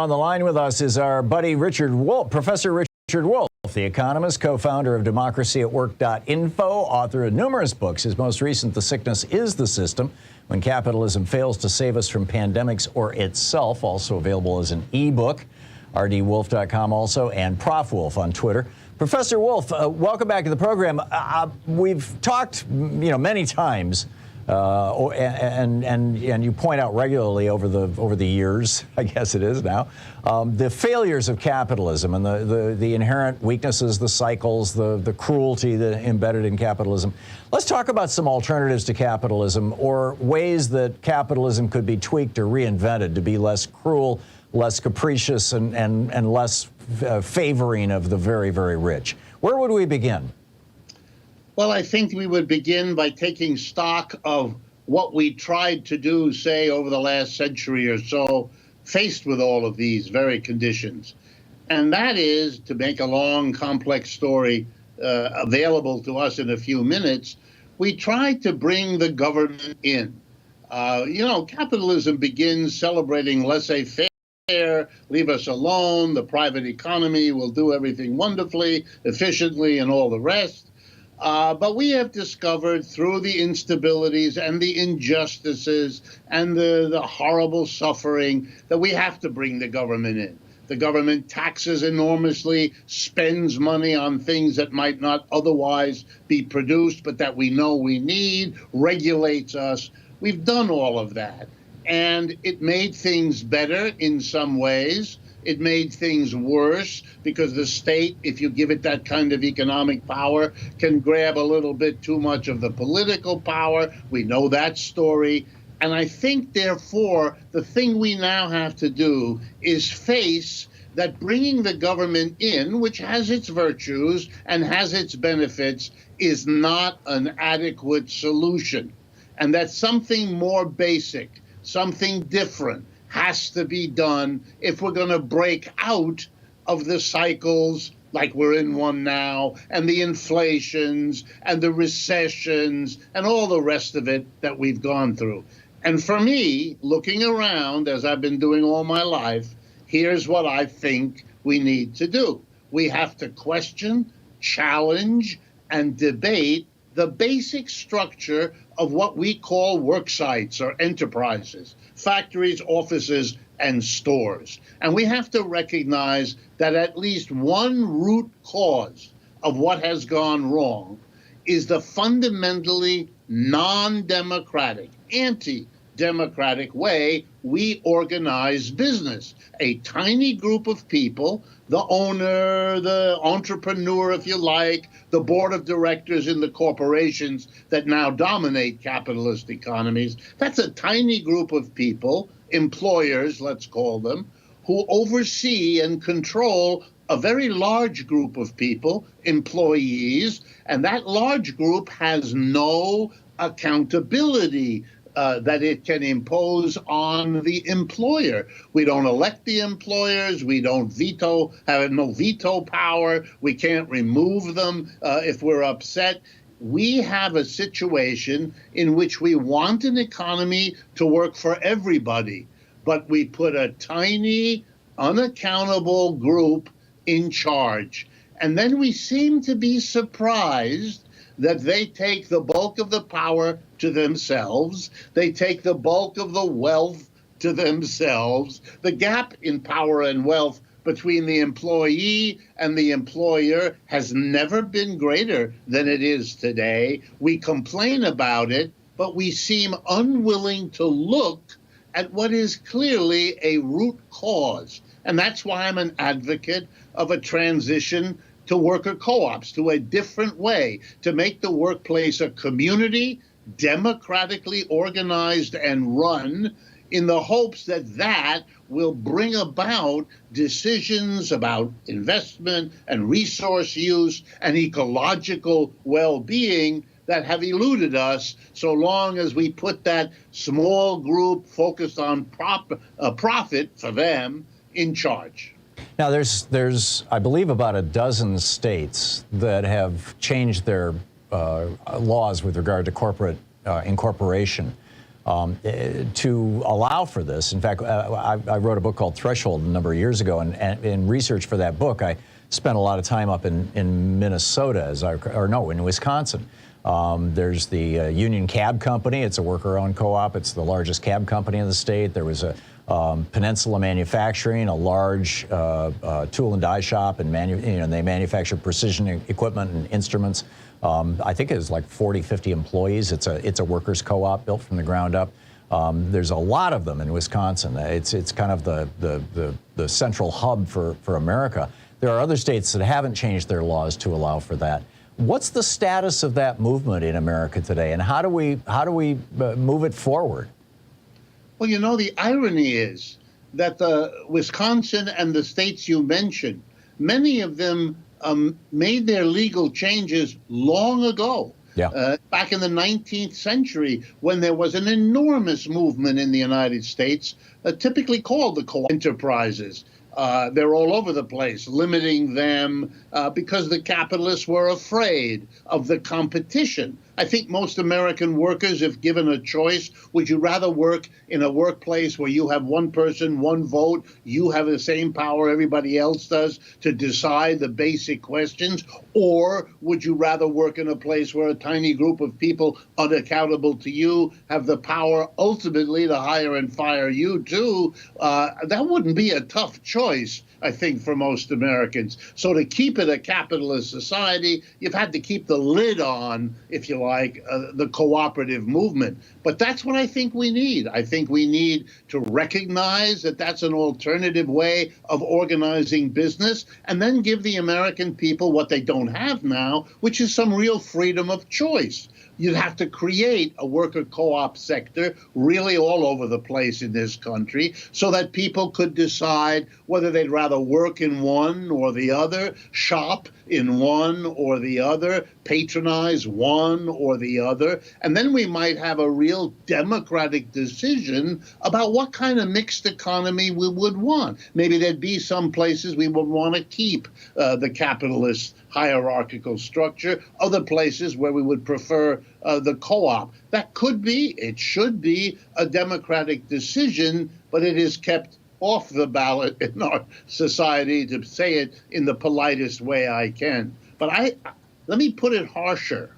On the line with us is our buddy Richard Wolff, Professor Richard Wolff, the Economist, co-founder of democracyatwork.info, author of numerous books. His most recent, The Sickness is the System, When Capitalism Fails to Save Us from Pandemics or Itself, also available as an ebook, rdwolf.com also, and Prof. Wolff on Twitter. Professor Wolff, welcome back to the program. We've talked, many times, and you point out regularly over the years, I guess it is now, the failures of capitalism and the inherent weaknesses, the cycles, the cruelty that embedded in capitalism. Let's talk about some alternatives to capitalism, or ways that capitalism could be tweaked or reinvented to be less cruel, less capricious, and less favoring of the very, very rich. Where would we begin? Well, I think we would begin by taking stock of what we tried to do, say, over the last century or so, faced with all of these very conditions. And that is, to make a long, complex story available to us in a few minutes, we tried to bring the government in. Capitalism begins celebrating laissez-faire, leave us alone, the private economy will do everything wonderfully, efficiently, and all the rest. But we have discovered through the instabilities and the injustices and the horrible suffering that we have to bring the government in. The government taxes enormously, spends money on things that might not otherwise be produced, but that we know we need, regulates us. We've done all of that. And it made things better in some ways. It made things worse because the state, if you give it that kind of economic power, can grab a little bit too much of the political power. We know that story. And I think, therefore, the thing we now have to do is face that bringing the government in, which has its virtues and has its benefits, is not an adequate solution. And that something more basic, something different, has to be done if we're going to break out of the cycles like we're in one now, and the inflations and the recessions and all the rest of it that we've gone through. And for me, looking around, as I've been doing all my life, here's what I think we need to do. We have to question, challenge, and debate the basic structure of what we call work sites or enterprises, factories, offices, and stores. And we have to recognize that at least one root cause of what has gone wrong is the fundamentally non-democratic, anti-democratic way we organize business. A tiny group of people, the owner, the entrepreneur, if you like, the board of directors in the corporations that now dominate capitalist economies, that's a tiny group of people, employers, let's call them, who oversee and control a very large group of people, employees, and that large group has no accountability that it can impose on the employer. We don't elect the employers. We don't have no veto power. We can't remove them if we're upset. We have a situation in which we want an economy to work for everybody, but we put a tiny, unaccountable group in charge. And then we seem to be surprised that they take the bulk of the power to themselves. They take the bulk of the wealth to themselves. The gap in power and wealth between the employee and the employer has never been greater than it is today. We complain about it, but we seem unwilling to look at what is clearly a root cause. And that's why I'm an advocate of a transition to worker co-ops, to a different way, to make the workplace a community, democratically organized and run, in the hopes that that will bring about decisions about investment and resource use and ecological well-being that have eluded us so long as we put that small group focused on profit for them in charge. Now, there's I believe about a dozen states that have changed their laws with regard to corporate incorporation. to allow for this. In fact, I wrote a book called Threshold a number of years ago, and in research for that book, I spent a lot of time up in Minnesota, in Wisconsin. There's the Union Cab Company. It's a worker-owned co-op. It's the largest cab company in the state. There was a Peninsula Manufacturing, a large tool and die shop, and they manufacture precision equipment and instruments. I think it's like 40, 50 employees. It's a workers' co-op built from the ground up. There's a lot of them in Wisconsin. It's kind of the central hub for America. There are other states that haven't changed their laws to allow for that. What's the status of that movement in America today, and how do we move it forward? Well, you know, the irony is that the Wisconsin and the states you mentioned, many of them made their legal changes long ago. Yeah. Back in the 19th century, when there was an enormous movement in the United States, typically called the co-op enterprises. They're all over the place, limiting them because the capitalists were afraid of the competition. I think most American workers, if given a choice, would you rather work in a workplace where you have one person, one vote, you have the same power everybody else does to decide the basic questions, or would you rather work in a place where a tiny group of people unaccountable to you have the power ultimately to hire and fire you too? That wouldn't be a tough choice, I think, for most Americans. So to keep it a capitalist society, you've had to keep the lid on, if you like, the cooperative movement. But that's what I think we need. I think we need to recognize that that's an alternative way of organizing business, and then give the American people what they don't have now, which is some real freedom of choice. You'd have to create a worker co-op sector really all over the place in this country so that people could decide whether they'd rather work in one or the other, shop in one or the other, patronize one or the other. And then we might have a real democratic decision about what kind of mixed economy we would want. Maybe there'd be some places we would want to keep the capitalist hierarchical structure, other places where we would prefer the co-op. That could be, it should be, a democratic decision, but it is kept off the ballot in our society, to say it in the politest way I can. But let me put it harsher.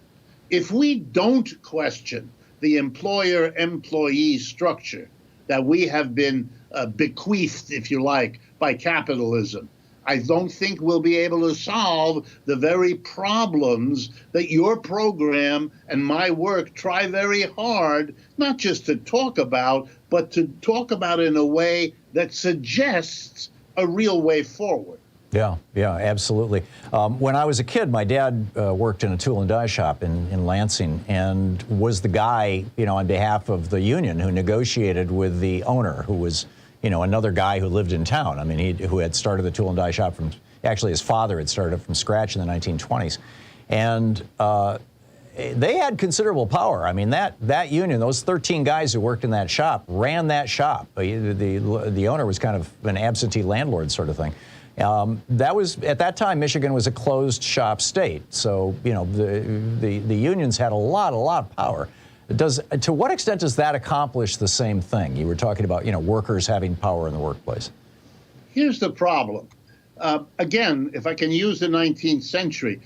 If we don't question the employer-employee structure that we have been bequeathed, if you like, by capitalism, I don't think we'll be able to solve the very problems that your program and my work try very hard, not just to talk about, but to talk about in a way that suggests a real way forward. Yeah, absolutely. When I was a kid, my dad worked in a tool and die shop in Lansing, and was the guy, on behalf of the union, who negotiated with the owner, who was another guy who lived in town. I mean, who had started the tool and die shop actually his father had started it from scratch in the 1920s. And they had considerable power. I mean, that union, those 13 guys who worked in that shop, ran that shop. The owner was kind of an absentee landlord sort of thing. That was, at that time, Michigan was a closed shop state. So, the unions had a lot of power. To what extent does that accomplish the same thing? You were talking about, workers having power in the workplace. Here's the problem. Again, if I can use the 19th century,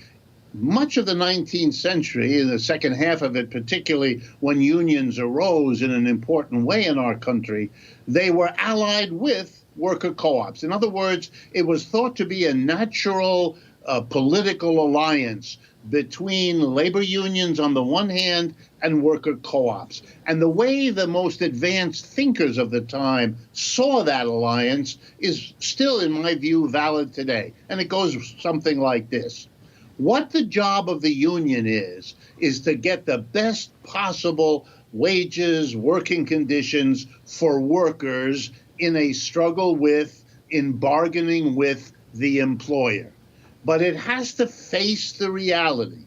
much of the 19th century, in the second half of it, particularly when unions arose in an important way in our country, they were allied with worker co-ops. In other words, it was thought to be a natural political alliance between labor unions on the one hand and worker co-ops. And the way the most advanced thinkers of the time saw that alliance is still, in my view, valid today. And it goes something like this. What the job of the union is to get the best possible wages, working conditions for workers in a struggle with, in bargaining with the employer. But it has to face the reality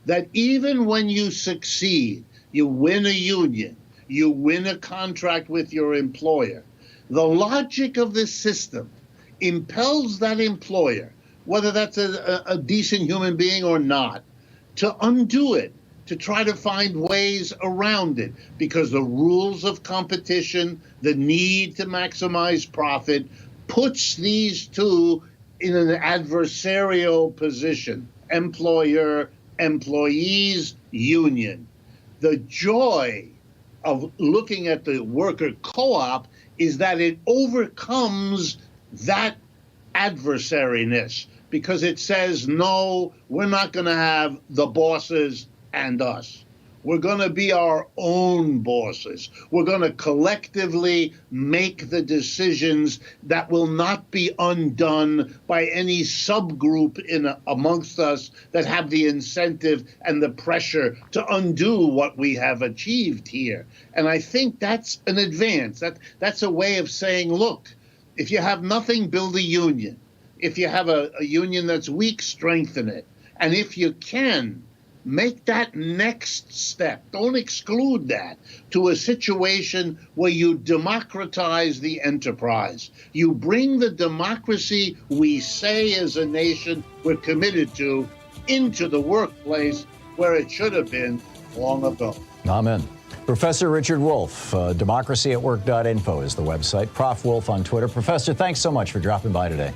that even when you succeed, you win a union, you win a contract with your employer, the logic of the system impels that employer, whether that's a decent human being or not, to undo it to try to find ways around it, because the rules of competition, the need to maximize profit, puts these two in an adversarial position: employer, employees, union. The joy of looking at the worker co-op is that it overcomes that adversariness, because it says, no, we're not going to have the bosses and us. We're going to be our own bosses. We're going to collectively make the decisions that will not be undone by any subgroup amongst us that have the incentive and the pressure to undo what we have achieved here. And I think that's an advance. That's a way of saying, look, if you have nothing, build a union. If you have a union that's weak, strengthen it. And if you can, make that next step, don't exclude that, to a situation where you democratize the enterprise. You bring the democracy we say as a nation we're committed to into the workplace where it should have been long ago. Amen. Professor Richard Wolff, democracyatwork.info is the website. Prof. Wolff on Twitter. Professor, thanks so much for dropping by today.